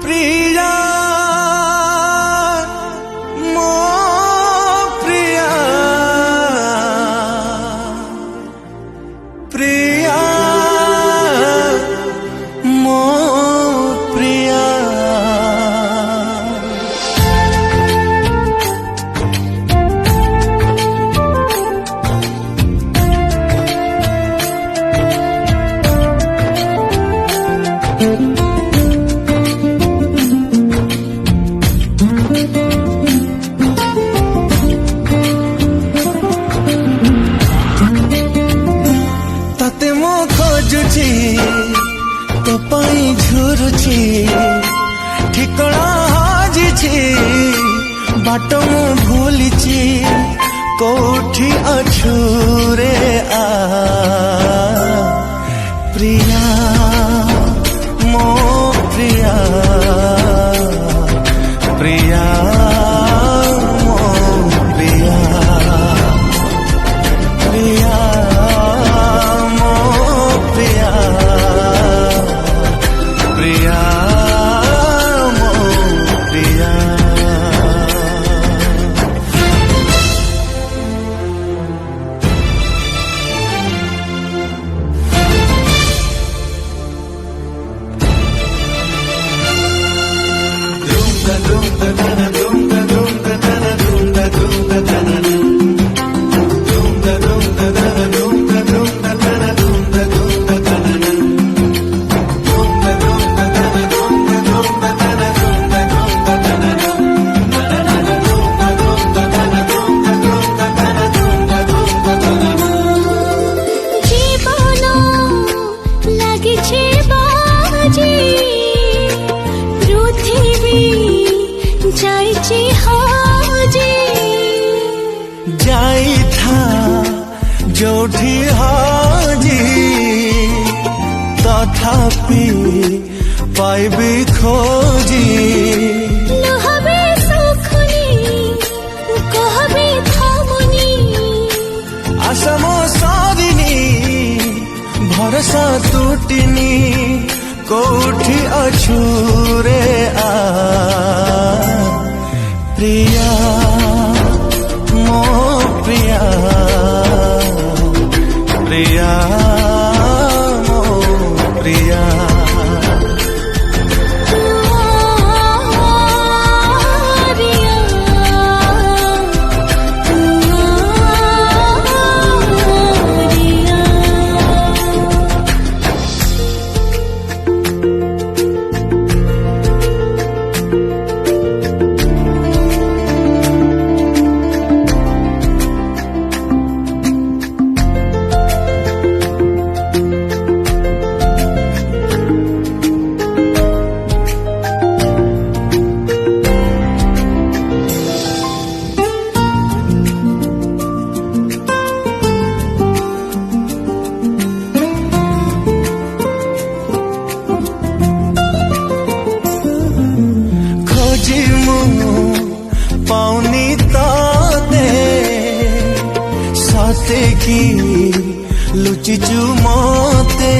प्रिया मो प्रिया प्रिया मो प्रिया तते मो खोजुची तो पाई झुरुची ठिकଣା हाजिची बाट मु भूलिची कोठी अछु रे आ प्रिया मो प्रिया प्रिया मो प्रिया प्रिया मो प्रिया प्रिया मो प्रिया जाई था जोठी हाजी तथापि पाइबी खोजी लहबे सुखनी कहबे थामुनी आशा सारिनी भरसा टूटिनी कोठी अछु रे आ प्रिया मो प्रिया प्रिया मो प्रिया पाउनी ताते साथे की लुचिचु मोते